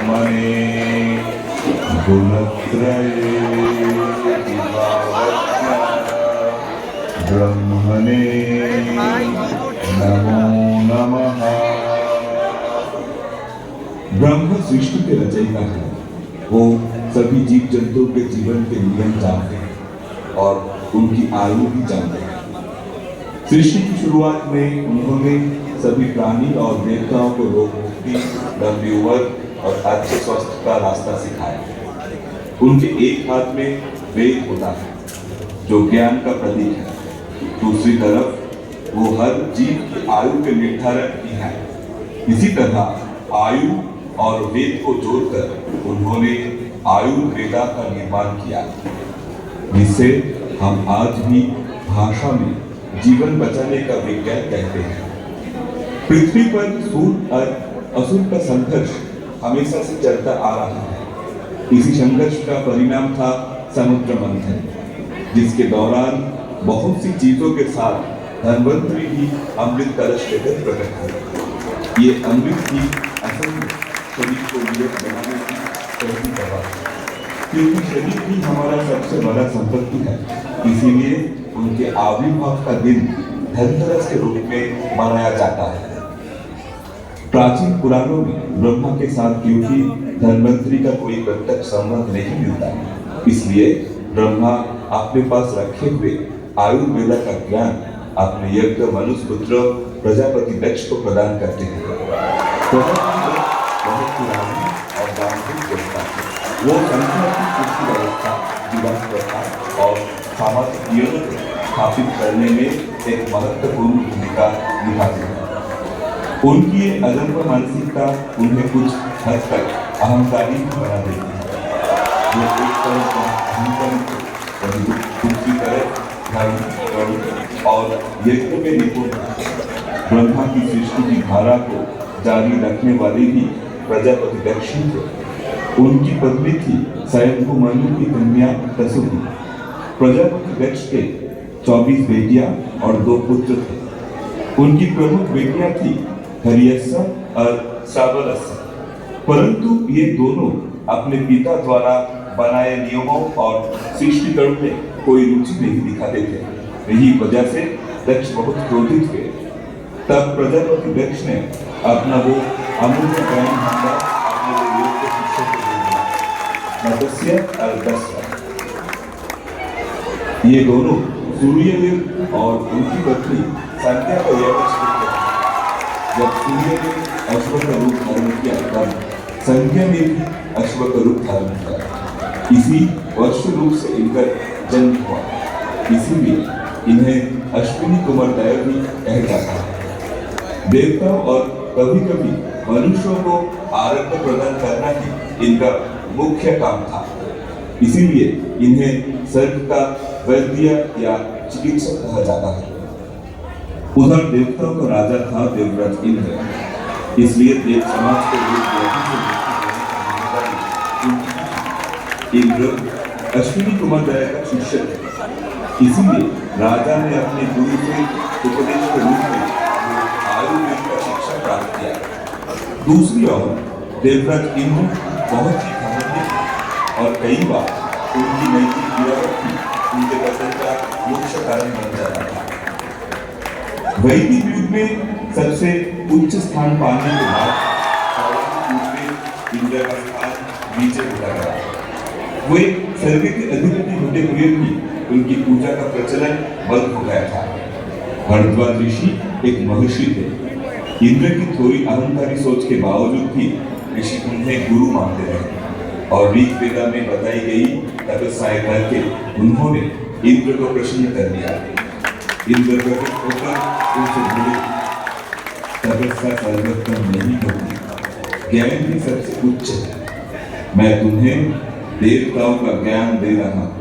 ब्रह्मणे गुणत्रये ब्रह्मणे नमो नमः। ब्रह्म सृष्टि के रचयिता है। वो सभी जीव जंतुओं के जीवन के नियम जानते हैं और उनकी आयु भी जानते हैं। सृष्टि की शुरुआत में उन्होंने सभी प्राणी और देवताओं को रोग मुक्ति, लंबी उम्र और अच्छे स्वास्थ्य का रास्ता सिखाया। उनके एक हाथ में वेद होता है जो ज्ञान का प्रतीक है। दूसरी तरफ वो हर जीव की आयु के निर्धारण की है। इसी तरह आयु और वेद को जोड़कर उन्होंने आयुर्वेदा का निर्माण किया, जिसे हम आज भी भाषा में जीवन बचाने का विज्ञान कहते हैं। पृथ्वी पर सूर और असुर का संघर्ष हमेशा से चलता आ रहा है। इसी संघर्ष का परिणाम था समुद्र मंथन, जिसके दौरान बहुत सी चीजों के साथ धन्वंतरि भी अमृत कलश लेकर प्रकट हुए। ये अमृत ही असल शरीर को निरोग बनाने की पहली दवा है, क्योंकि शरीर ही हमारा सबसे बड़ा संपत्ति है। इसीलिए उनके आविर्भाव का दिन धनतेरस के रूप में मनाया जाता है। प्राचीन पुराणों में ब्रह्मा के साथ क्योंकि धन्वंतरि का कोई प्रत्यक्ष संबंध नहीं मिलता, इसलिए ब्रह्मा अपने पास रखे हुए आयुर्वेदा का ज्ञान अपने यज्ञ मनुष्यपुत्र प्रजापति दक्ष को प्रदान करते हैं। बहुत पुरानी और दार्शनिक व्यवस्था है। वो संसार की कृषि व्यवस्था, विवाह प्रथा और सामाजिक नियमों को स्थापित करने में एक महत्वपूर्ण भूमिका निभाते हैं। उनकी ये अदम्य मानसिकता उन्हें कुछ हद तक अहंकारी बना देती है। जो एक तरफ अहंकारी को दूसरी तरफ धर्म और यज्ञ में निपुण है। ब्रह्मा की सृष्टि की धारा को जारी रखने वाले भी प्रजापति दक्ष थे। उनकी पत्नी थी स्वयंभू मनु की कन्या तसुकी। प्रजापति दक्ष के 24 बेटियां और 2 पुत्र थे। उनकी प्रमुख बेटियां थी हरियस्सा और श्रावणस्सा, परंतु ये दोनों अपने पिता द्वारा बनाए नियमों और सृष्टि कर्म में कोई रुचि नहीं दिखाते थे। यही वजह से दक्ष बहुत क्रोधित हुए। तब प्रजापति दक्ष ने अपना वो अमूल्य ज्ञान भांडार अपने योग्य शिष्य को दे दिया, मत्स्य और दस्यु। ये दोनों सूर्यदेव और उनकी पत्नी संध्या को यज्ञ करते। जब सूर्यदेव अश्व का रूप धारण किया तब संध्या ने भी अश्व का रूप धारण किया। इसी वर्ष रूप से इनका जन्म हुआ, इसीलिए इन्हें अश्विनी कुमार दया भी कहा जाता है। देवताओं और कभी कभी मनुष्यों को आरोग्य प्रदान करना ही इनका मुख्य काम था। इसीलिए इन्हें स्वर्ग का वैद्य या चिकित्सक कहा जाता है। उधर देवताओं का राजा था देवराज इंद्र, इसलिए देव समाज को इंद्र अश्विनी कुमार दया का शिष्य थे। इसीलिए राजा ने अपने गुरु से उपदेश के रूप में आयुर्वेद का शिक्षा प्राप्त किया। दूसरी ओर देवराज इंद्र बहुत ही घमंडी थे और कई बार उनकी नैतिक गिरावट भी उनके पतन का मुख्य कारण बन जाता था। वैदिक युग में सबसे उच्च स्थान पाने के बाद इंद्र का स्थान नीचे होता गया। वे स्वर्ग के अधिपति होते हुए भी उनकी पूजा का प्रचलन बंद हो गया था। भरद्वाज ऋषि एक महर्षि थे। इंद्र की थोड़ी अहंकारी सोच के बावजूद भी ऋषि उन्हें गुरु मानते रहे और ऋग्वेदा में बताई गई तपस्याएं करके उन्होंने इंद्र को प्रसन्न कर दिया। इंद्र प्रकट होकर उनसे बोले, तपस्या सर्वोत्तम नहीं होती, ज्ञान भी सबसे उच्च है। मैं तुम्हें देवताओं का ज्ञान दे रहा हूँ।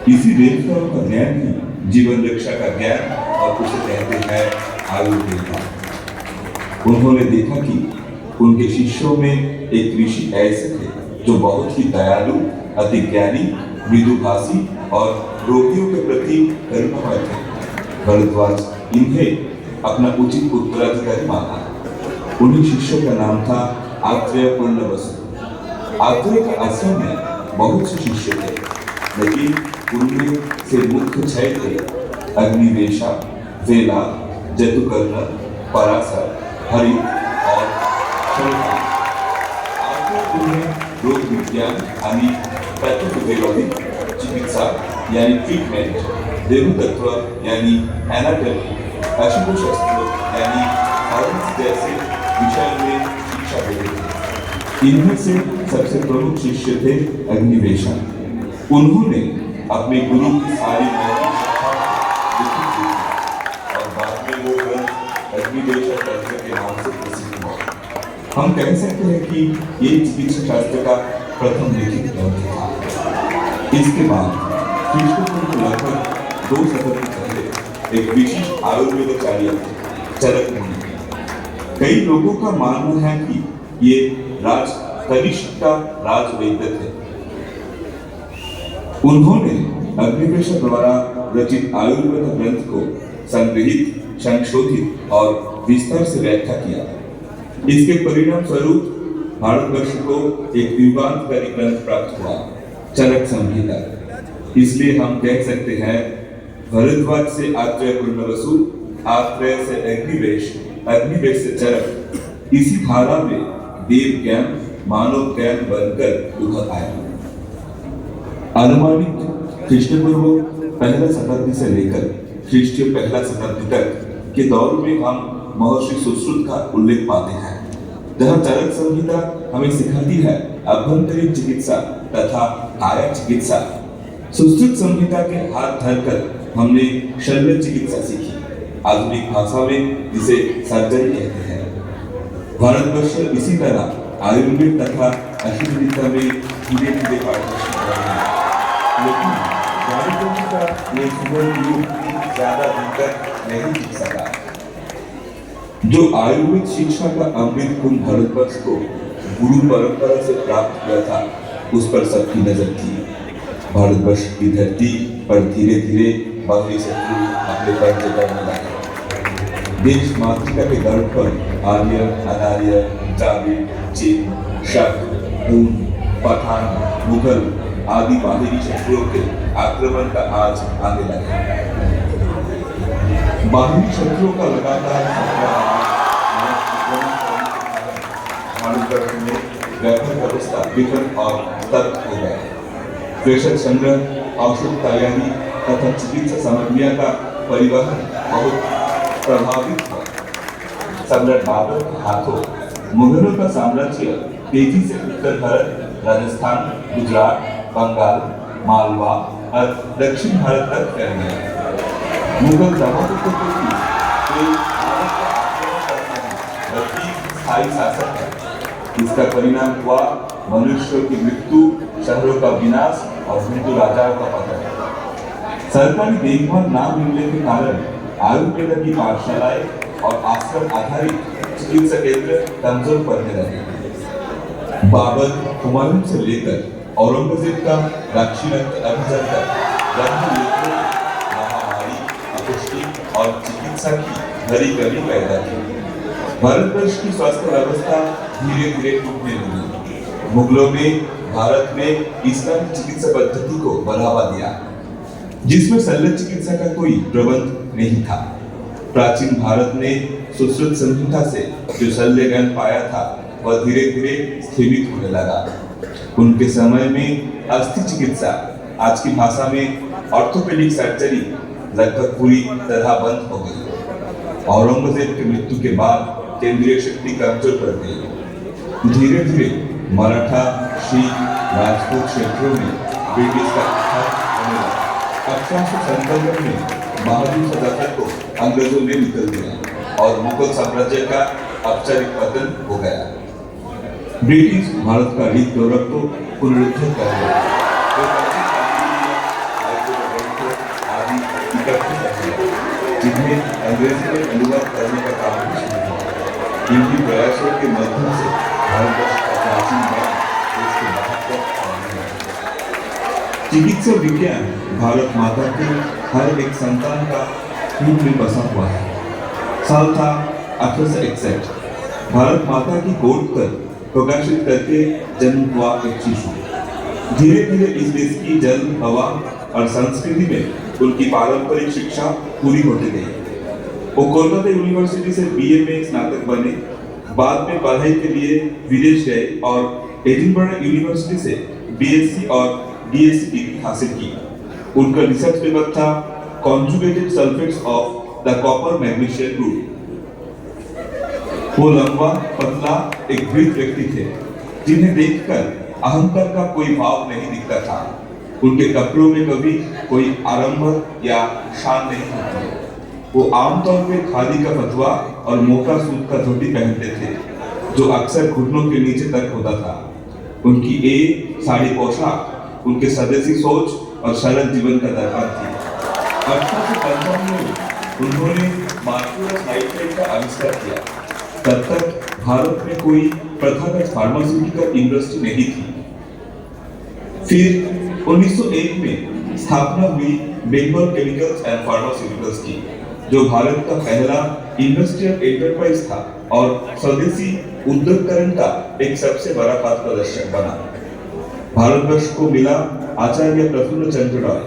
इसी देवताओं का ज्ञान ही जीवन रक्षा का ज्ञान और उसे कहते हैं आयुर्वेद। उन्होंने देखा कि उनके शिष्यों में एक ऋषि ऐसे थे जो बहुत ही दयालु, अति ज्ञानी, मृदुभाषी और रोगियों के प्रति करुणामय थे। भरद्वाज इन्हें अपना उचित उत्तराधिकारी माना। उन्हीं शिष्यों का नाम था आत्रेय पुनर्वसु। आत्रे के आश्रम में बहुत से शिष्य थे, लेकिन उनमें से मुख्य 6 थे: अग्निवेशा, वेला, जतुकर्ण, पराशर, हरि और शल्य। आत्रे उन्हें रोग विज्ञान यानी पैथोफिजियोलॉजी, चिकित्सा यानी ट्रीटमेंट, देवतत्व यानी एनाटॉमी, अशुभशास्त्र यानी साइंस जैसे विषय में शिक्षा देते थे। इनमें से सबसे प्रमुख शिष्य थे अग्निवेशा। उन्होंने अपने गुरु की सारी मौलिक शिक्षा लिखी थी और बाद में वो ग्रंथ अग्निवेशा तंत्र के नाम से प्रसिद्ध हुआ। हम कह सकते हैं कि ये चिकित्सा शास्त्र का प्रथम लिखित ग्रंथ था। इसके बाद कृष्णपुर में लगभग 2 शताब्दी पहले एक विशिष्ट आयुर्वेदाचार्य चरक मुनि। कई लोगों का मानना है कि ये राज कनिष्क का राजवैद्य थे। उन्होंने अग्निवेशा द्वारा रचित आयुर्वेद ग्रंथ को संग्रहित, संशोधित और विस्तार से व्याख्या किया। इसके परिणाम स्वरूप भारतवर्ष को एक युगांतकारी ग्रंथ प्राप्त हुआ, चरक संहिता। इसलिए हम कह सकते हैं, भरद्वाज से आत्रेय पुनर्वसु, आत्रेय से अग्निवेश, अग्निवेश से चरक, इसी धारा में देव ज्ञान, मानव ज्ञान बनकर उभर आया। अनुमानित ख्रीष्टपूर्व पहला शताब्दी से लेकर ख्रीष्टीय पहला शताब्दी तक के दौर में हम महर्षि सुश्रुत का उल्लेख पाते हैं, जहाँ चरक संहिता हमें सिखाती है अभ्यंतरीण चिकित्सा तथा काया चिकित्सा। सुश्रुत संहिता के हाथ धरकर हमने शल्य चिकित्सा सीखी, आधुनिक भाषा में जिसे सर्जरी कहते हैं। भारतवर्ष इसी तरह आयुर्वेद तथा आयुर्वेदिका में धीरे धीरे पारदर्शी हो रहा है, लेकिन भारतवर्ष का ये सुवर्ण युग ज्यादा दिन तक नहीं टिक सका। जो आयुर्वेद शिक्षा का अमृत कुंभ भारतवर्ष को गुरु परंपरा से प्राप्त हुआ था, उस पर सबकी नजर थी। भारतवर्ष की धरती पर धीरे धीरे बाहरी शत्रु अपने कब्जे करने लगे। देश मातृका के गर्भ पर आर्य, अनार्य, द्राविड़, चीन, शक, हून, पठान, मुगल आदि बाहरी शत्रुओं के आक्रमण का आज आने लगा। बाहरी शत्रुओं का लगातार भारतवर्ष में व्यापक व्यवस्था विकट और तर्क हो गया। प्रेषक संग्रह, औषध तैयारी तथा चिकित्सा सामग्रियों का परिवहन बहुत प्रभावित हुआ। सम्राट बाबर के हाथों मुगलों का साम्राज्य तेजी से उत्तर भारत, राजस्थान, गुजरात, बंगाल, मालवा और दक्षिण भारत तक फैल गया। मुगल दमादों को स्थायी शासक है। इसका परिणाम हुआ मनुष्यों की मृत्यु, शहरों का विनाश और हिंदू राजाओं का पतन। सरकारी देखभाल न मिलने के कारण आयुर्वेद की पाठशालाएं और आश्रम आधारित चिकित्सा केंद्र कमजोर पड़ने लगे। बाबर, हुमायूं से लेकर औरंगजेब का दाक्षिणात्य अभियान तक महामारी, अपुष्टि और चिकित्सा की बड़ी कमी पैदा की। भारतवर्ष की स्वास्थ्य व्यवस्था धीरे धीरे टूटने लगी। मुगलों ने भारत में इस्लामी चिकित्सा पद्धति को बढ़ावा दिया, जिसमें शल्य चिकित्सा का कोई प्रबंध नहीं था। प्राचीन भारत ने सुश्रुत संहिता से जो शल्य ज्ञान पाया था, वह धीरे धीरे स्थगित होने लगा। उनके समय में अस्थि चिकित्सा, आज की भाषा में ऑर्थोपेडिक सर्जरी, लगभग पूरी तरह बंद हो गई। औरंगजेब की मृत्यु के बाद केंद्रीय शक्ति कमजोर पड़ गई। धीरे धीरे मराठा, शीख, राजपूत क्षेत्रों में ब्रिटिश का होने लगा। 1897 में बहादुर सदाकत को अंग्रेजों ने निकल दिया और मुगल साम्राज्य का औपचारिक पतन हो गया। ब्रिटिश भारत का रीत गौरव को पुनरुद्धार कर दिया, जिन्हें अंग्रेजी में अनुवाद करने का काम भी शुरू हुआ। इनकी प्रयासों के माध्यम से भारतवर्ष का प्राचीन ज्ञान देश के महत्व है। चिकित्सा विज्ञान भारत माता के हर एक संतान का खून में बसा हुआ है। साल था 1861। भारत माता की गोद पर प्रकाशित करके जन्म हुआ एक शिशु। धीरे धीरे इस देश की जल, हवा और संस्कृति में उनकी पारंपरिक शिक्षा पूरी होती गई। वो कोलकाता यूनिवर्सिटी से बीए में स्नातक बने, बाद में पढ़ाई के लिए विदेश गए और एडिनबरा यूनिवर्सिटी से बीएससी और डीएससी डिग्री हासिल की। उनका रिसर्च पेपर था conjugated sulphates of the copper magnesium group. वो लंबा पतला एक वृद्ध व्यक्ति थे जिन्हें देखकर अहंकार का कोई भाव नहीं दिखता था। उनके कपड़ों में कभी कोई आडंबर या शान नहीं होती। वो आमतौर पर खादी का फतवा और मोटा सूत का धोती पहनते थे जो अक्सर घुटनों के नीचे तक होता था। उनकी एक साड़ी पोशाक उनके स्वदेशी सोच और सरल जीवन का दर्पण थी। 1855 में उन्होंने मार्कुलस नाइट्रेट का आविष्कार किया। तब तक भारत में कोई प्रथागत फार्मास्यूटिकल इंडस्ट्री नहीं थी। फिर 1901 में स्थापना हुई बेंगल केमिकल्स एंड फार्मास्यूटिकल्स की, जो भारत का पहला इंडस्ट्रियल एंटरप्राइज था और स्वदेशी उद्योगकरण का एक सबसे बड़ा पथ प्रदर्शक बना। भारतवर्ष को मिला आचार्य प्रफुल्ल चंद्र रॉय।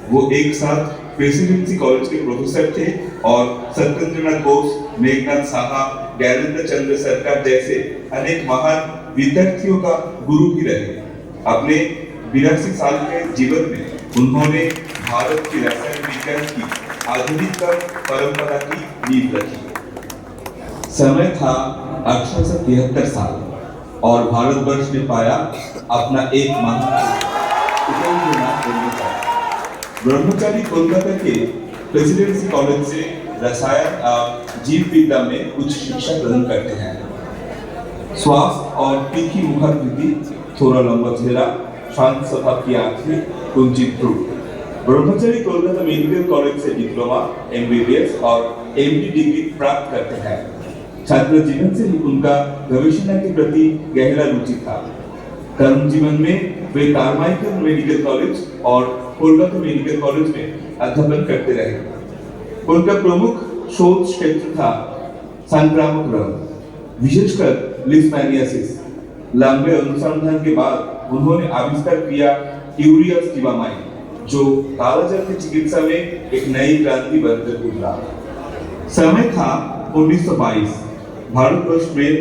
वो एक साथ प्रेसिडेंसी कॉलेज के प्रोफेसर थे और सत्येंद्रनाथ बोस, मेघनाथ साहा, ज्ञानेंद्र चंद्र सरकार जैसे अनेक महान विद्यार्थियों का गुरु भी रहे। अपने 82 साल के जीवन में उन्होंने भारत की रसायन विज्ञान की आधुनिक परंपरा की नींव रखी। समय था 1873 साल और भारतवर्ष ने पाया अपना एक महान ब्रह्मचारी कोलकाता के प्रेसिडेंसी कॉलेज से रसायन जीव विद्या में उच्च शिक्षा ग्रहण करते हैं। स्वास्थ्य और तीखी मुखाकृति, थोड़ा लंबा चेहरा, शांत स्वभाव की आंखें, कुंचित भ्रू। ब्रह्मचारी कोलकाता मेडिकल कॉलेज से डिप्लोमा, एमबीबीएस और एमडी डिग्री प्राप्त करते हैं। छात्र जीवन से ही उनका गवेषणा के प्रति गहरा रुचि था। कर्म जीवन में वे कार्माइकल मेडिकल कॉलेज और कोलकाता मेडिकल कॉलेज में अध्यापन करते रहे। उनका प्रमुख शोध क्षेत्र था संक्रामक रोग, विशेषकर लिस्मानियासिस। लंबे अनुसंधान के बाद उन्होंने आविष्कार किया यूरिया स्टिवामाइन, जो कालाजार की चिकित्सा में एक नई क्रांति बनकर उभरा। समय था 1922। भारतवर्ष में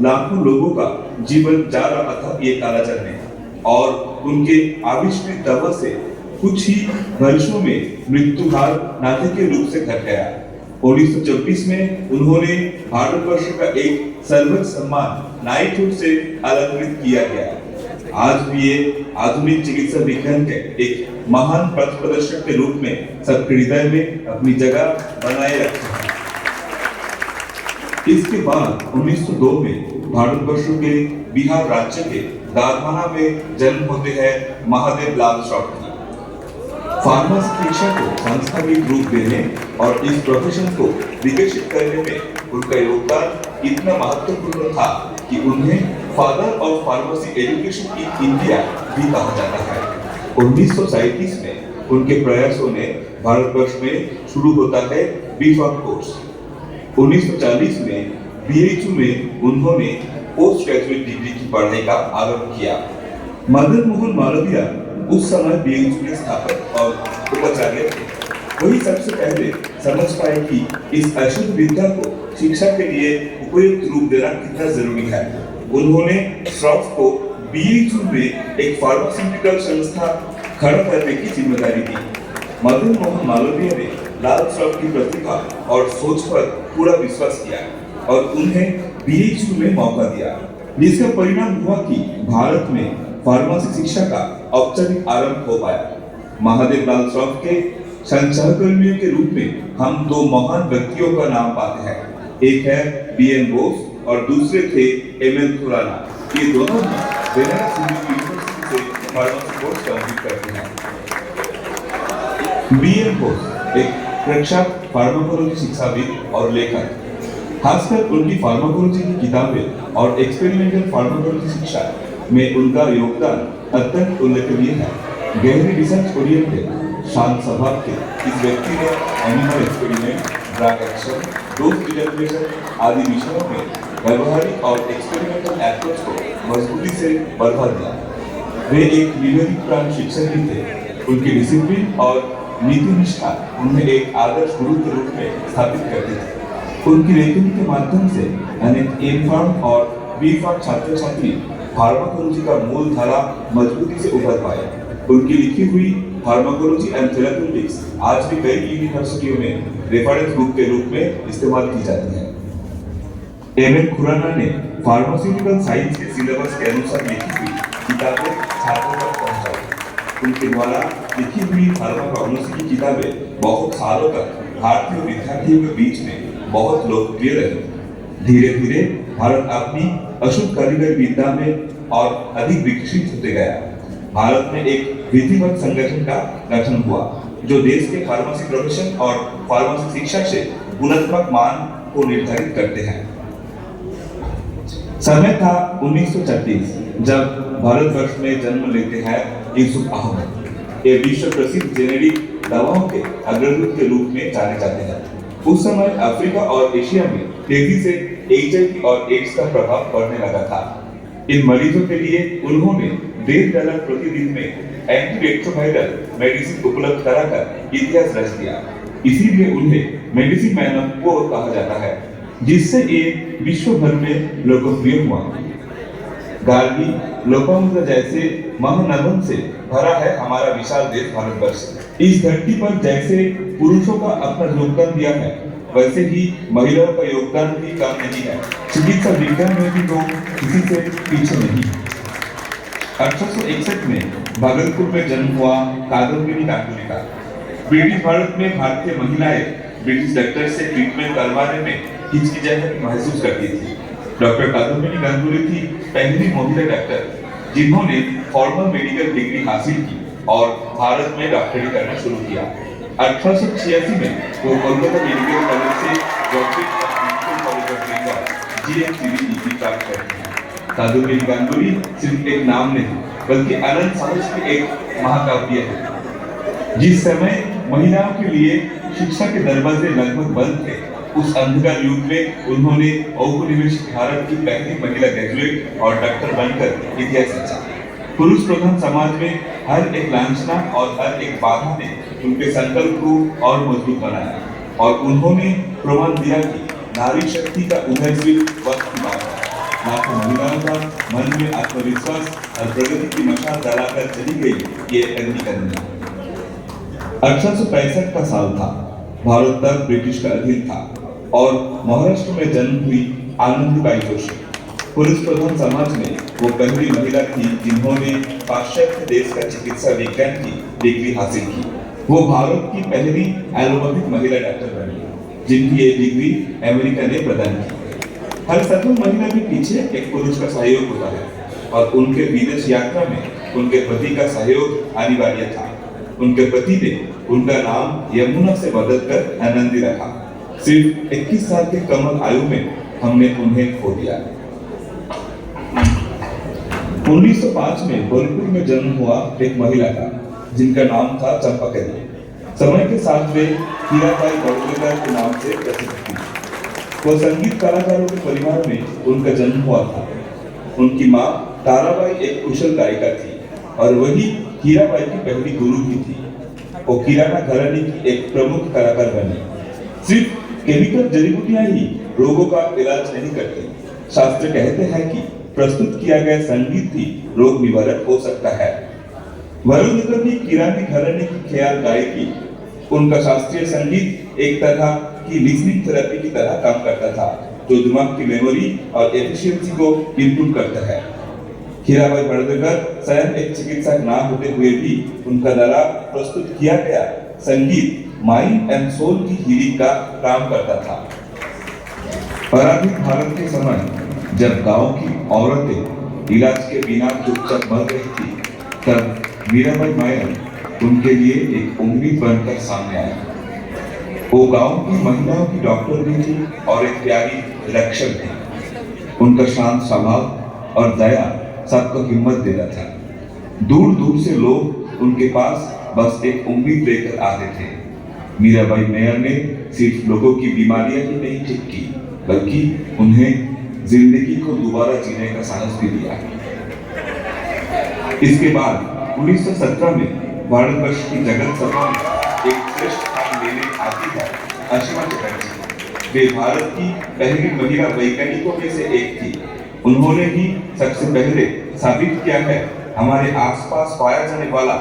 लाखों लोगों का जीवन जा रहा था ये कालाजार में, और उनके आविष्कृत दवा से कुछ ही वर्षों में मृत्यु हार नाटकीय रूप से घट गया। 1926 में उन्होंने भारतवर्ष का एक सर्वोच्च सम्मान नाइटहुड से अलंकृत किया गया। आज भी ये आधुनिक चिकित्सा विज्ञान के एक महान पथ प्रदर्शक के रूप में सबके हृदय में अपनी जगह बनाए रखे हैं। इसके बाद 1902 में भारतवर्ष के बिहार राज्य के दारभांगा में जन्म होते हैं महादेव लाल शॉर्ट की। फार्मेसी शिक्षा को संस्थागत रूप देने और इस प्रोफेशन को विकसित करने में उनका योगदान इतना महत्वपूर्ण था कि उन्हें father of pharmacy education in India भी कहा जाता है। 1937 में उनके प्रयासों ने भारतवर्ष में शुरू होता है बीफार्म कोर्स। 1940 में बीएचयू में उन्होंने पोस्ट ग्रेजुएट डिग्री की पढ़ाई का आरंभ किया। मदन मोहन मालवीय उस समय बीएचयू के स्थापक और उपाचार्य थे। वही सबसे पहले समझ पाए कि इस अशुद्ध विद्या को शिक्षा के लिए उपयुक्त रूप देना कितना जरूरी है। उन्होंने श्रॉफ को बीएचयू में एक फार्मास्यूटिकल संस्था खड़ा करने की जिम्मेदारी दी। मदन मोहन मालवीय ने लाल श्रॉफ की प्रतिभा और सोच पर पूरा विश्वास किया और उन्हें बीएचयू में मौका दिया, जिसका परिणाम हुआ कि भारत में फार्मेसी शिक्षा का औपचारिक आरंभ हो पाया। महादेव लाल श्रॉफ के सहकर्मियों के रूप में हम दो महान व्यक्तियों का नाम पाते हैं। एक है बीएन बोस और दूसरे थे एमएल खुराना। ये दोनों ही बेनारस हिंदू यूनिवर्सिटी से फार्मेसी कोर्स कंप्लीट करते हैं। बीएन बोस एक प्रख्यात फार्माकोलॉजी शिक्षाविद और लेखक, खासकर उनकी फार्माकोलॉजी की किताबें और एक्सपेरिमेंटल फार्माकोलॉजी शिक्षा में उनका योगदान अत्यंत उल्लेखनीय है। गहरी रिसर्च ओरिएंटेड, शांत स्वभाव के इस व्यक्ति ने animal experiment, drug action, dose determination आदि विषयों में व्यवहारिक और एक्सपेरिमेंटल अप्रोच को मजबूती से बढ़ा दिया। वे एक विवेकप्राण शिक्षक भी थे। उनकी डिसिप्लिन और नीति निष्ठा उन्हें एक आदर्श गुरु के रूप में स्थापित करती थी। उनकी लेखनी के माध्यम से अनेक एम फार्म और बी फार्म छात्र छात्री फार्माकोलॉजी का मूल धारा मजबूती से उभर पाए। उनकी लिखी हुई फार्माकोलॉजी एंड थेराप्यूटिक्स आज भी कई यूनिवर्सिटियों में रेफरेंस बुक के रूप में इस्तेमाल की जाती है। एम खुराना ने फार्मास्यूटिकल साइंस के सिलेबस के अनुसार लिखी हुई किताबें छात्रों तक पहुंचाई। उनके द्वारा लिखी हुई फार्माकोलॉजी की किताबें बहुत सालों तक भारतीय विद्यार्थियों के बीच में बहुत लोकप्रिय रही। धीरे धीरे भारत अपनी अशुद्ध कारीगर विद्या में और अधिक विकसित होते गया। भारत में एक विधिवत संगठन का गठन हुआ जो देश के फार्मेसी प्रोफेशन और फार्मेसी शिक्षा से गुणात्मक मान को निर्धारित करते हैं। समय था 1936 जब भारतवर्ष में जन्म लेते हैं यूसुफ अहमद। ये विश्व प्रसिद्ध जेनेरिक दवाओं के अग्रदूत के रूप में जाने जाते हैं। उस समय अफ्रीका और एशिया में तेजी से HIV और एड्स का प्रभाव बढ़ने लगा था। इन मरीजों के लिए उन्होंने $1.5 प्रतिदिन में एंटीरेट्रोवायरल मेडिसिन उपलब्ध कराकर इतिहास रच दिया। इसीलिए उन्हें मेडिसिन मैन ऑफ वॉर कहा जाता है, जिससे ये विश्व भर में लोकप्रिय हुआ। गार्गी लोपामुद्रा जैसे महानगम से भरा है हमारा विशाल देश भारतवर्ष। इस धरती पर जैसे पुरुषों का अपना योगदान दिया है, वैसे ही महिलाओं का योगदान भी कम नहीं है। चिकित्सा विज्ञान में भी लोग किसी से पीछे नहीं। 1861 में भागलपुर में जन्म हुआ कादम्बिनी गांगुली का। ब्रिटिश भारत में भारतीय महिलाएं ब्रिटिश डॉक्टर से ट्रीटमेंट करवाने में हिचकिचाहट महसूस करती थी। डॉक्टर कादम्बिनी गांगुली थी पहली महिला डॉक्टर जिन्होंने फॉर्मल मेडिकल डिग्री हासिल की और भारत में डॉक्टरी करना शुरू किया। 1886 में वो कोलकाता मेडिकल कॉलेज से doctorate of medical college of Bengal GMCB प्राप्त करती हैं। कादम्बिनी गांगुली सिर्फ एक नाम नहीं बल्कि अनंत साहस की एक महाकाव्य है। जिस समय महिलाओं के लिए शिक्षा के दरवाजे लगभग बंद थे, उस अंधकार युग में उन्होंने औपनिवेशिक भारत की पहली महिला ग्रेजुएट और डॉक्टर बनकर इतिहास रचा। पुरुष प्रधान समाज में हर एक लांछना और हर एक बाधा ने उनके संकल्प को और मजबूत बनाया और उन्होंने प्रमाण दिया कि नारी शक्ति का उदय सिर्फ वक्त की बात है। लाखों महिलाओं का मन में आत्मविश्वास और प्रगति की मशाल जलाकर चली गई ये अग्नि कन्या। 1865 का साल था। भारत तक ब्रिटिश का अधीन था और महाराष्ट्र में जन्म हुई आनंदीबाई जोशी पुरुष प्रधान समाज में वो पहली महिला थी जिन्होंने पाश्चात्य देश का चिकित्सा विज्ञान की डिग्री हासिल की। वो भारत की पहली एलोपैथिक महिला डॉक्टर बनी जिनकी ये डिग्री अमेरिका ने प्रदान की। हर सफल महिला के पीछे एक पुरुष का सहयोग होता है और उनके विदेश यात्रा में उनके पति का सहयोग अनिवार्य था। उनके पति ने उनका नाम यमुना से बदलकर आनंदी रखा। सिर्फ 21 साल के कम आयु में हमने उन्हें खो दिया। 1905 में बोलपुर में जन्म हुआ एक महिला का जिनका नाम था चंपाकली। समय के साथ वे हीराबाई बड़ौदेकर के नाम से प्रसिद्ध थी। वह संगीत कलाकारों के परिवार में उनका जन्म हुआ था। उनकी माँ ताराबाई एक कुशल गायिका थी और वही हीराबाई की पहली गुरु भी थी। वो किराना घराने की एक प्रमुख कलाकार बनी। सिर्फ केमिकल जड़ी बूटियां ही रोगों का इलाज नहीं करती। शास्त्र कहते हैं कि प्रस्तुत किया गया संगीत ही रोग निवारक हो सकता है। वरुणकर की किरानी घराने की ख्याल गायकी, उनका शास्त्रीय संगीत एक तरह की लिसनिंग थेरेपी की तरह काम करता था जो दिमाग की मेमोरी और एफिशिएंसी को इम्प्रूव करता है। हीराबाई बड़ौदेकर स्वयं एक चिकित्सक ना होते हुए भी उनका द्वारा प्रस्तुत किया गया संगीत माइंड एंड सोल की हीलिंग का काम करता था। पराधीन भारत के समय जब गांव की औरतें इलाज के बिना चुपचाप मर रही थी, तब मीराबाई मायर उनके लिए एक उम्मीद बनकर सामने आया। वो गांव की महिलाओं की डॉक्टर भी थी और एक प्यारी रक्षक थी। उनका शांत स्वभाव और दया सबको हिम्मत देता था। दूर दूर से लोग उनके पास बस एक उम्मीद लेकर आते थे। मीराबाई मेयर ने सिर्फ लोगों की बीमारियां ही नहीं ठीक की, बल्कि उन्हें जिंदगी को दोबारा जीने का साहस भी दिया। इसके बाद 1917 में भारतवर्ष की जगत सभा में एक श्रेष्ठ स्थान लेने आती है असीमा चटर्जी। वे भारत की पहली महिला वैज्ञानिकों में से एक थी। उन्होंने ही सबसे पहले साबित किया है हमारे आसपास पाया जाने वाला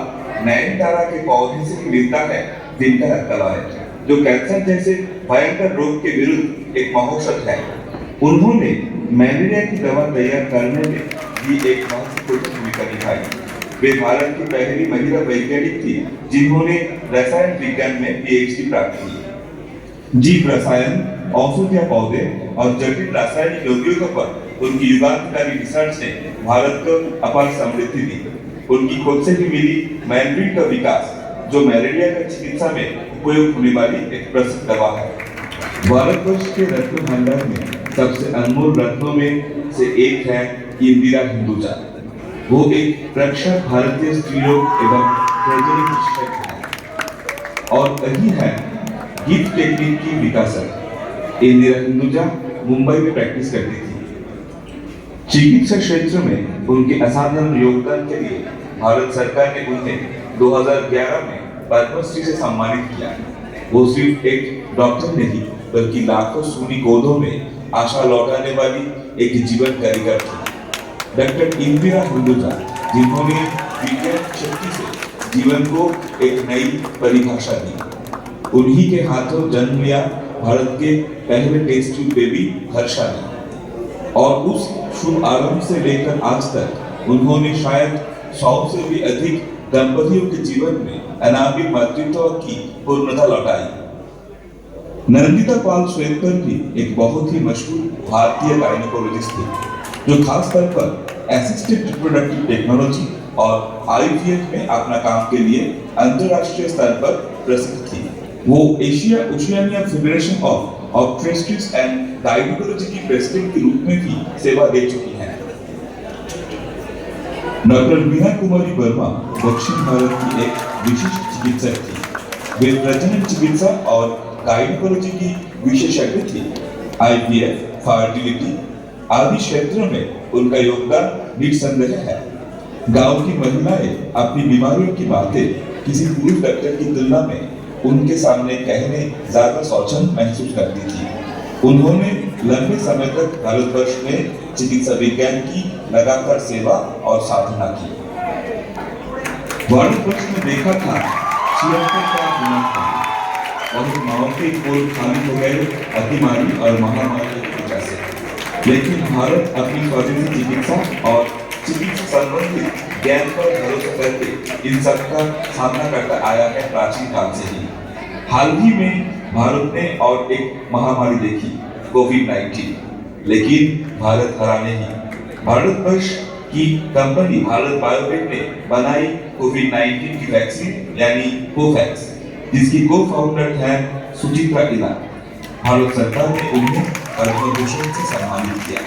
नयनतारा के पौधे से ही मिलता है जिनका रक्तवाहित, जो कैंसर जैसे भयंकर रोग के विरुद्ध एक महौषध है। उन्होंने मलेरिया की दवा तैयार करने में भी एक महत्वपूर्ण भूमिका निभाई। वे भारत की पहली महिला वैज्ञानिक थी जिन्होंने रसायन विज्ञान में पीएचडी प्राप्त की। जीव रसायन, औषधीय पौधे और जटिल रासायनिक यौगिकों पर उनकी युगांतकारी रिसर्च ने भारत को अपार समृद्धि दी। उनकी खोज से भी मिली मैनड्रिन का विकास, जो मलेरिया की चिकित्सा में उपयोग होने वाली एक प्रसिद्ध दवा है। भारतवर्ष के रत्न भंडार में सबसे अनमोल रत्नों में से एक है इंदिरा हिंदुजा। वो एक प्रख्यात भारतीय स्त्रीरोग एवं प्रजनन विशेषज्ञ है और वही है गिफ्ट टेक्निक की विकासक। इंदिरा हिंदुजा मुंबई में प्रैक्टिस करती थी। चिकित्सा क्षेत्र में उनके असाधारण योगदान के लिए भारत सरकार ने उन्हें 2011 में पद्मश्री से सम्मानित किया। वो सिर्फ एक डॉक्टर नहीं बल्कि लाखों सूनी गोदों में आशा लौटाने वाली एक जीवन कारीगर थी। डॉक्टर इंदिरा हिंदुजा, जिन्होंने विज्ञान शक्ति से जीवन को एक नई परिभाषा दी। उन्हीं के हाथों जन्म लिया भारत के पहले टेस्ट ट्यूब बेबी हर्षा ने, और उस शुभ आरंभ से लेकर आज तक उन्होंने शायद 100 से भी अधिक दंपतियों के जीवन में अनामी मातृत्व की पूर्णता लौटाई। नंदिता पाल श्वेतकर भी एक बहुत ही मशहूर भारतीय गायनेकोलॉजिस्ट थी, जो खास तौर पर असिस्टेड रिप्रोडक्टिव टेक्नोलॉजी और आईवीएफ में अपना काम के लिए अंतरराष्ट्रीय स्तर पर प्रसिद्ध थी। वो Asia Oceania federation of obstetrics and gynaecology की प्रेसिडेंट के रूप में भी सेवा दे चुकी हैं। डॉक्टर मीना कुमारी वर्मा दक्षिण भारत की एक विशिष्ट चिकित्सक थी। वे प्रजनन चिकित्सा और गायनेकोलॉजी की विशेषज्ञ थी। आईवीएफ, फर्टिलिटी आदि क्षेत्रों में उनका योगदान निस्संदेह है। गांव की महिलाएं अपनी बीमारियों की बातें किसी पुरुष डॉक्टर की तुलना में उनके सामने कहने ज्यादा स्वच्छंद महसूस करती थी। उन्होंने लंबे समय तक भारतवर्ष में चिकित्सा विज्ञान की लगातार सेवा और साधना की। भारतवर्ष में देखा था 76 का गुणा और माओ के कोल खाली हो गए अतिमारी और महामारी की वजह से, लेकिन भारत अपनी स्वदेशी चिकित्सा और चिकित्सा संबंधित ज्ञान पर भरोसा करके इन सब का सामना करता आया है प्राचीन काल से ही। हाल ही में भारत ने और एक महामारी देखी, कोविड-19, लेकिन भारत हरा नहीं। भारतवर्ष की कंपनी भारत बायोटेक ने बनाई कोविड-19 की वैक्सीन यानी कोवैक्स, जिसकी को-फाउंडर है सुचित्रा इला। भारत सरकार ने उन्हें पद्म भूषण से सम्मानित किया।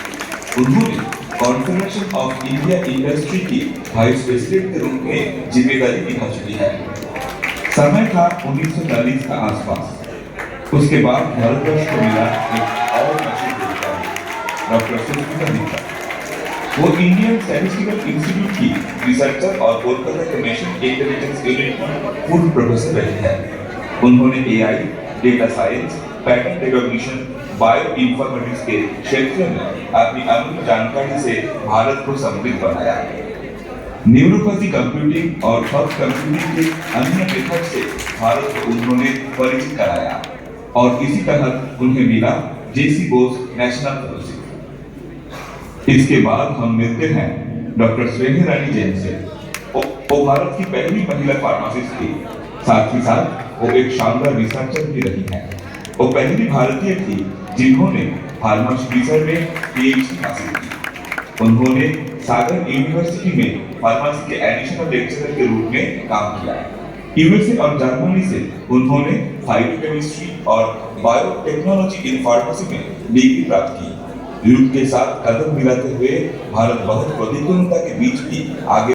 उन्होंने कॉन्फेडरेशन ऑफ इंडिया इंडस्ट्री की वाइस प्रेसिडेंट के रूप में जिम्मेदारी निभा चुकी है। समय था 1940 का आसपास। उसके बाद भारतवर्ष को मिला एक और मशहूर वैज्ञानिक, डॉक्टर सुष्मिता मित्तल। वो इंडियन स्टैटिस्टिकल इंस्टीट्यूट की रिसर्चर और कोलकाता के नेशनल इंटेलिजेंस यूनिट की पूर्व प्रोफेसर रही है। उन्होंने AI, data science, pattern recognition, bio informatics के क्षेत्र में अपनी अमूल्य जानकारी से भारत को समृद्ध बनाया। न्यूरोपैथी कंप्यूटिंग और थॉट कंप्यूटिंग के अन्य मेथड से भारत को उन्होंने परिचित कराया और इसी तरह उन्हें मिला जेसी बोस नेशनल फेलोशिप। इसके बाद हम मिलते हैं डॉक्टर स्नेहा रानी जैन से। वो भारत की पहली महिला फार्मासिस्ट थी, साथ ही साथ वो एक शानदार रिसर्चर भी रही हैं। वो पहली भारतीय थी जिन्होंने फार्मेसी रिसर्च में पीएचडी हासिल की। उन्होंने सागर यूनिवर्सिटी में फार्मेसी के एडिशनल लेक्चरर के रूप में काम किया। यूएसए और जर्मनी से उन्होंने फाइटोकेमिस्ट्री और बायोटेक्नोलॉजी इन फार्मेसी में डिग्री प्राप्त की। युद्ध के साथ कदम मिलाते हुए भारत बहुत प्रतिकूलता के बीच भी आगे